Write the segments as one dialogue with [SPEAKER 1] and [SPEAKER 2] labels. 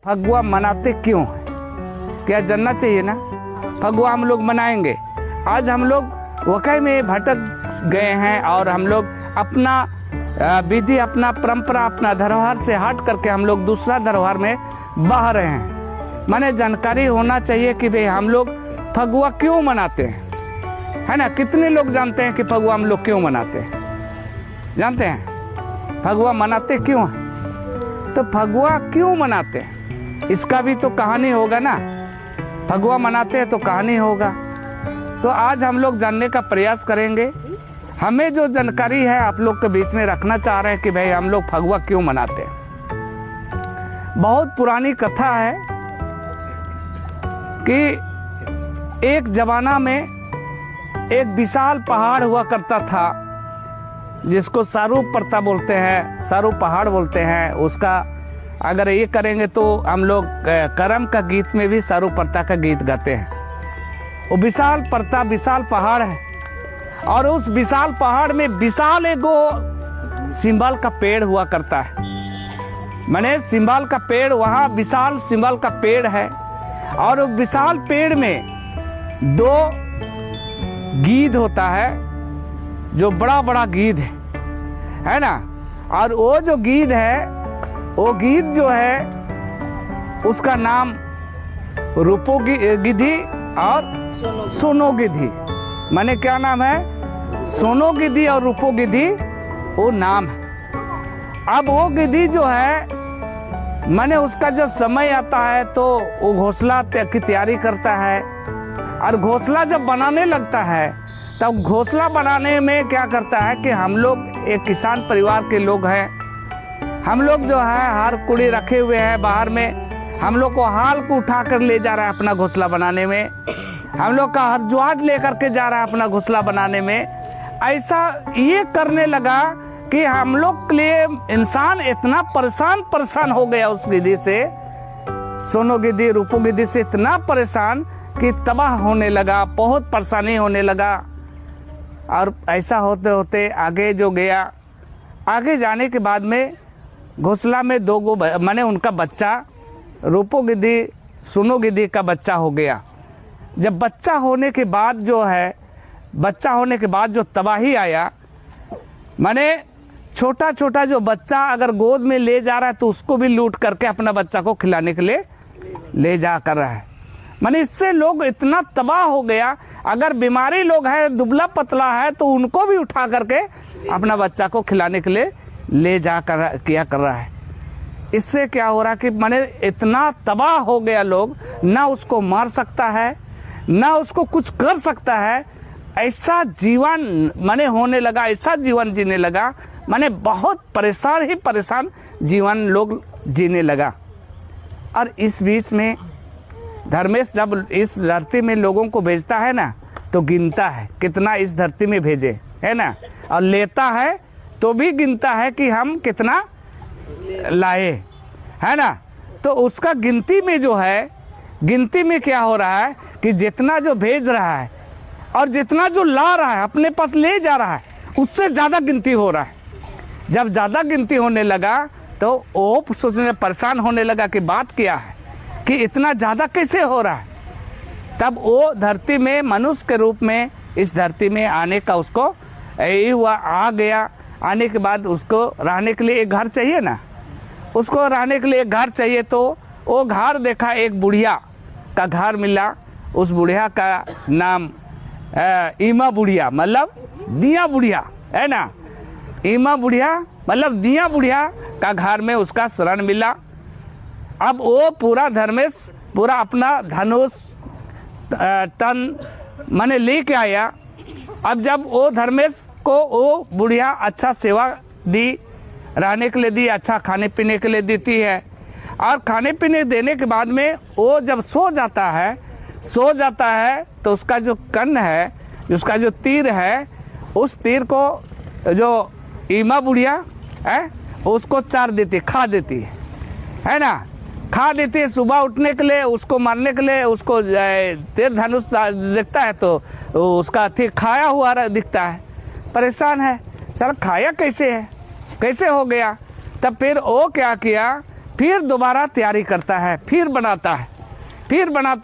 [SPEAKER 1] फगुआ मनाते क्यों हैं? क्या जानना चाहिए ना। फगुआ हम लोग मनाएंगे। आज हम लोग वक़ई में भटक गए हैं और हम लोग अपना विधि, अपना परंपरा, अपना धरोहर से हट करके हम लोग दूसरा धरोहर में बह रहे हैं। माने जानकारी होना चाहिए कि भाई हम लोग फगुआ क्यों मनाते हैं, है ना। कितने लोग जानते हैं कि फगुआ हम लोग क्यों मनाते हैं? जानते हैं फगुआ मनाते क्यों हैं? तो फगुआ क्यों मनाते हैं इसका भी तो कहानी होगा ना। फगुआ मनाते हैं तो कहानी होगा। तो आज हम लोग जानने का प्रयास करेंगे। हमें जो जानकारी है आप लोग के बीच में रखना चाह रहे हैं कि भाई हम लोग फगुआ क्यों मनाते हैं। बहुत पुरानी कथा है कि एक जमाना में एक विशाल पहाड़ हुआ करता था जिसको सारूप पर्वत बोलते हैं, सारूप पहाड़ बोलते हैं। उसका अगर ये करेंगे तो हम लोग करम का गीत में भी सारूप पर्वत का गीत गाते हैं। वो विशाल पर्वत, विशाल पहाड़ है और उस विशाल पहाड़ में विशाल एगो सिंबल का पेड़ हुआ करता है। माने सिंबल का पेड़, वहाँ विशाल सिंबल का पेड़ है और विशाल पेड़ में दो गीध होता है जो बड़ा बड़ा गीध है ना। और वो जो गीध है, वो गीध जो है उसका नाम रूपो गिद्धि और सोनो गिद्धि। माने क्या नाम है? सोनो गिद्धि और रूपो गिद्धि वो नाम है। अब वो गिद्धि जो है माने उसका जब समय आता है तो वो घोंसला की तैयारी करता है और घोंसला जब बनाने लगता है तब घोंसला बनाने में क्या करता है कि हम लोग एक किसान परिवार के लोग हैं। हम लोग जो है हार कुड़ी रखे हुए हैं बाहर में, हम लोग को हाल को उठा कर ले जा रहा है अपना घोंसला बनाने में। हम लोग का हर जुआट लेकर के जा रहा है अपना घोंसला बनाने में। ऐसा ये करने लगा कि हम लोग के लिए इंसान इतना परेशान हो गया उस गिद्धि से, सोनो गिद्धि रूपो गिद्धि से इतना परेशान कि तबाह होने लगा, बहुत परेशानी होने लगा। और ऐसा होते होते आगे जो गया, आगे जाने के बाद में घोंसला में दो गो माने उनका बच्चा रूपो गिद्धि सोनो गिद्धि का बच्चा हो गया। जब बच्चा होने के बाद जो है, बच्चा होने के बाद जो तबाही आया, माने छोटा छोटा जो बच्चा अगर गोद में ले जा रहा है तो उसको भी लूट करके अपना बच्चा को खिलाने के लिए ले जा कर रहा है। माने इससे लोग इतना तबाह हो गया। अगर बीमारी लोग है, दुबला पतला है, तो उनको भी उठा करके अपना बच्चा को खिलाने के लिए ले जा कर किया कर रहा है। इससे क्या हो रहा कि माने इतना तबाह हो गया लोग, ना उसको मार सकता है ना उसको कुछ कर सकता है। ऐसा जीवन माने होने लगा, ऐसा जीवन जीने लगा, माने बहुत परेशान जीवन लोग जीने लगा। और इस बीच में धर्मेश जब इस धरती में लोगों को भेजता है ना तो गिनता है कितना इस धरती में भेजे, है ना। और लेता है तो भी गिनता है कि हम कितना लाए, है ना। तो उसका गिनती में जो है, गिनती में क्या हो रहा है कि जितना जो भेज रहा है और जितना जो ला रहा है, अपने पास ले जा रहा है, उससे ज़्यादा गिनती हो रहा है। जब ज़्यादा गिनती होने लगा तो वो सोचने परेशान होने लगा कि बात क्या है, कि इतना ज़्यादा कैसे हो रहा है। तब वो धरती में मनुष्य के रूप में इस धरती में आने का उसको यही हुआ, आ गया। आने के बाद उसको रहने के लिए एक घर चाहिए ना, उसको रहने के लिए एक घर चाहिए। तो वो घर देखा, एक बुढ़िया का घर मिला। उस बुढ़िया का नाम ईमा बुढ़िया मतलब दिया बुढ़िया, है ना। ईमा बुढ़िया मतलब दिया बुढ़िया का घर में उसका शरण मिला। अब वो पूरा धर्मेश पूरा अपना धनुष तन माने लेके आया। अब जब वो धर्मेश को वो बुढ़िया अच्छा सेवा दी, रहने के लिए दी, अच्छा खाने पीने के लिए देती है। और खाने पीने देने के बाद में वो जब सो जाता है तो उसका जो कन्न है, उसका जो तीर है, उस तीर को जो ईमा बुढ़िया है उसको चार देती, खा देती है ना, खा देती है। सुबह उठने के लिए उसको मारने के लिए उसको तीर धनुष देखता है तो उसका ठीक खाया हुआ दिखता है। परेशान है, सर खाया कैसे है, कैसे हो गया। तब फिर वो क्या किया फिर दोबारा तैयारी करता है, फिर बनाता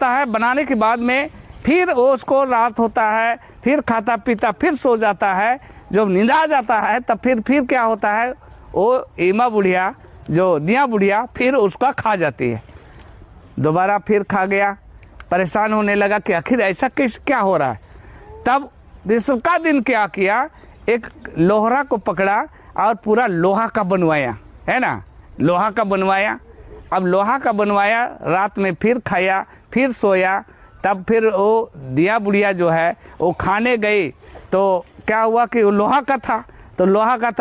[SPEAKER 1] है। बनाने के बाद में फिर वो उसको रात होता है, फिर खाता पीता, फिर सो जाता है। जब नींद आ जाता है तब फिर क्या होता है, वो ईमा बुढ़िया जो दिया बुढ़िया फिर उसका खा जाती है। दोबारा फिर खा गया, परेशान होने लगा कि आखिर ऐसा क्या हो रहा है। तब दूसरा दिन क्या किया, एक लोहरा को पकड़ा और पूरा लोहा का बनवाया, है ना, लोहा का बनवाया। अब लोहा का बनवाया, रात में फिर खाया, फिर सोया। तब फिर वो दिया बुढ़िया जो है वो खाने गई तो क्या हुआ कि वो लोहा का था,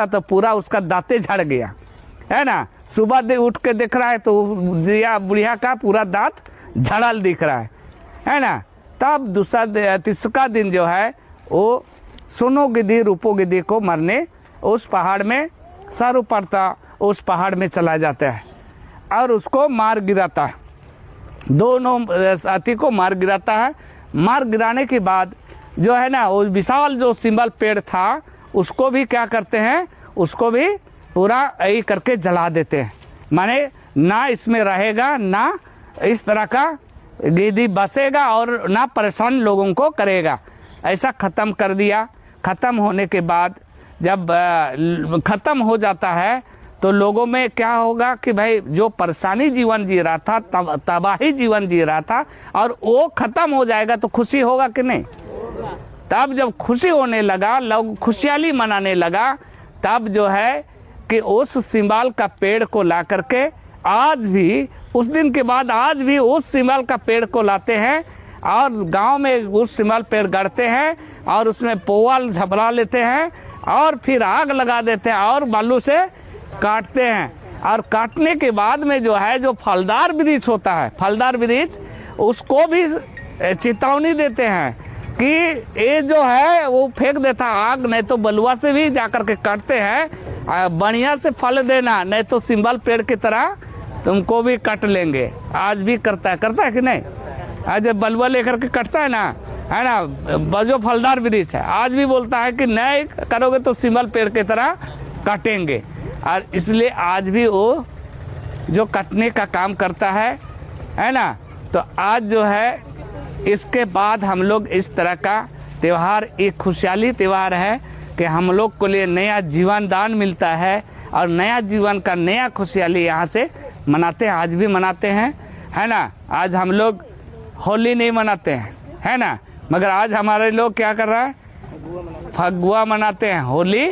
[SPEAKER 1] तो पूरा उसका दांते झड़ गया, है ना। सुबह उठ के देख रहा है तो दिया बुढ़िया का पूरा दांत झड़ल दिख रहा है ना। तब तीसरा दिन जो है वो सोनो गिद्दी रूपो गिद्दी को मरने उस पहाड़ में सारू पड़ता उस पहाड़ में चला जाता है और उसको मार गिराता है। दोनों साथी को मार गिराता है। मार गिराने के बाद जो है ना, वो विशाल जो सिंबल पेड़ था उसको भी क्या करते हैं, उसको भी पूरा यही करके जला देते हैं। माने ना इसमें रहेगा, ना इस तरह का गिद्दी बसेगा और ना परेशान लोगों को करेगा। ऐसा ख़त्म कर दिया। ख़त्म होने के बाद जब ख़त्म हो जाता है तो लोगों में क्या होगा कि भाई जो परेशानी जीवन जी रहा था, तबाही जीवन जी रहा था, और वो ख़त्म हो जाएगा तो खुशी होगा कि नहीं। तब जब खुशी होने लगा, लोग खुशहाली मनाने लगा, तब जो है कि उस सिंबाल का पेड़ को ला करके आज भी, उस दिन के बाद आज भी उस सिंबाल का पेड़ को लाते हैं और गांव में उस सिंबाल पेड़ गाड़ते हैं और उसमें पोवाल झपला लेते हैं और फिर आग लगा देते हैं और बालू से काटते हैं। और काटने के बाद में जो है, जो फलदार वृक्ष होता है, फलदार वृक्ष, उसको भी चेतावनी देते हैं कि ये जो है वो फेंक देता आग, नहीं तो बलुआ से भी जाकर के काटते हैं, बढ़िया से फल देना, नहीं तो सिंबल पेड़ की तरह तुमको भी काट लेंगे। आज भी करता है कि नहीं। आज बलुआ लेकर के कटता है ना, है ना, बजो फलदार वृक्ष है, आज भी बोलता है कि नहीं करोगे तो सिंबल पेड़ की तरह काटेंगे। और इसलिए आज भी वो जो कटने का काम करता है ना। तो आज जो है इसके बाद हम लोग इस तरह का त्यौहार, एक खुशहाली त्यौहार है कि हम लोग को लिए नया जीवन दान मिलता है और नया जीवन का नया खुशहाली यहाँ से मनाते हैं। आज भी मनाते हैं, है ना। आज हम लोग होली नहीं मनाते हैं, है ना, मगर आज हमारे लोग क्या कर रहा है, फगुआ मनाते हैं, होली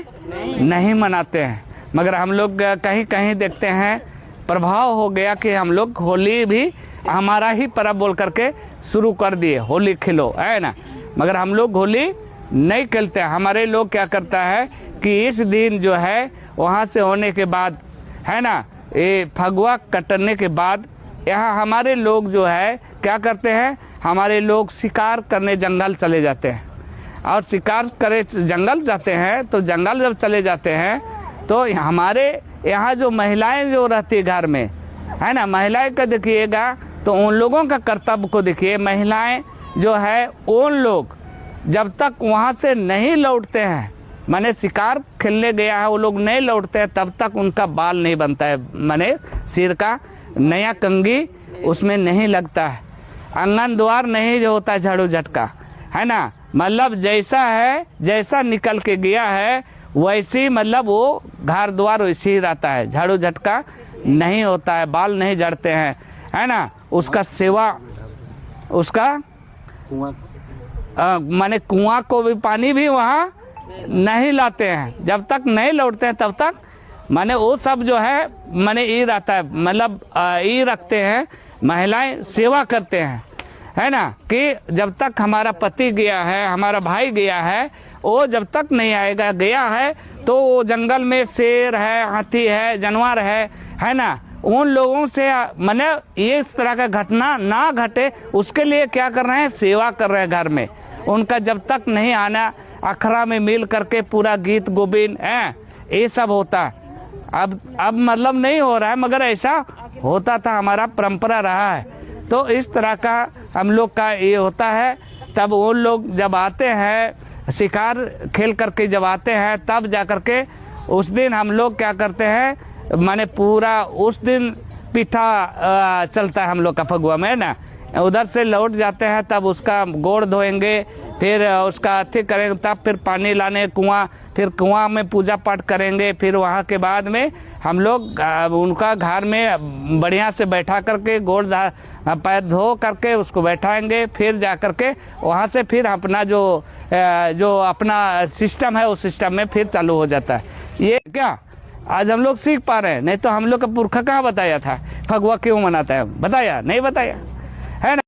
[SPEAKER 1] नहीं मनाते हैं। मगर हम लोग कहीं कहीं देखते हैं प्रभाव हो गया कि हम लोग होली भी हमारा ही पर्व बोल करके शुरू कर दिए, होली खेलो, है ना। मगर हम लोग होली नहीं खेलते हैं। हमारे लोग क्या करता है कि इस दिन जो है वहाँ से होने के बाद, है ना, ये फगुआ कटने के बाद यहाँ हमारे लोग जो है क्या करते हैं, हमारे लोग शिकार करने जंगल चले जाते हैं। और शिकार करे जंगल जाते हैं तो जंगल जब चले जाते हैं तो हमारे यहाँ जो महिलाएं जो रहती है घर में, है ना, महिलाएं का देखिएगा तो उन लोगों का कर्तव्य को देखिए। महिलाएं जो है उन लोग जब तक वहाँ से नहीं लौटते हैं, माने शिकार खेलने गया है वो लोग नहीं लौटते हैं, तब तक उनका बाल नहीं बनता है, माने सिर का नया कंघी उसमें नहीं लगता है, आंगन द्वार नहीं जो होता है झाड़ू झटका, है ना। मतलब जैसा है, जैसा निकल के गया है वैसे ही, मतलब वो घर द्वार वैसे ही रहता है, झाड़ू झटका नहीं होता है, बाल नहीं झड़ते हैं, है ना। उसका सेवा, उसका माने कुआं को भी पानी भी वहाँ नहीं लाते हैं, जब तक नहीं लौटते हैं तब तक माने वो सब जो है माने ये रहता है, मतलब ये रखते हैं, महिलाएं सेवा करते हैं, है ना, कि जब तक हमारा पति गया है, हमारा भाई गया है, वो जब तक नहीं आएगा, गया है तो वो जंगल में शेर है, हाथी है, जानवर है ना, उन लोगों से माने ये इस तरह का घटना ना घटे उसके लिए क्या कर रहे हैं, सेवा कर रहे हैं घर में। उनका जब तक नहीं आना, अखड़ा में मिल करके पूरा गीत गोविंद है ये सब होता है। अब मतलब नहीं हो रहा है, मगर ऐसा होता था, हमारा परंपरा रहा है। तो इस तरह का हम लोग का ये होता है। तब वो लोग जब आते हैं शिकार खेल करके जब आते हैं, तब जा करके उस दिन हम लोग क्या करते हैं, माने पूरा उस दिन पीठा चलता है हम लोग का फगुआ में ना, उधर से लौट जाते हैं तब उसका गोड़ धोएंगे, फिर उसका अथी करेंगे, तब फिर पानी लाने कुआं, फिर कुआं में पूजा पाठ करेंगे। फिर वहाँ के बाद में हम लोग उनका घर में बढ़िया से बैठा करके गोड़ पैर धो करके उसको बैठाएंगे, फिर जा करके वहाँ से फिर अपना जो अपना सिस्टम है उस सिस्टम में फिर चालू हो जाता है। ये क्या आज हम लोग सीख पा रहे हैं, नहीं तो हम लोग का पुरखा कहाँ बताया था फगुआ क्यों मनाता है, बताया नहीं बताया है ना।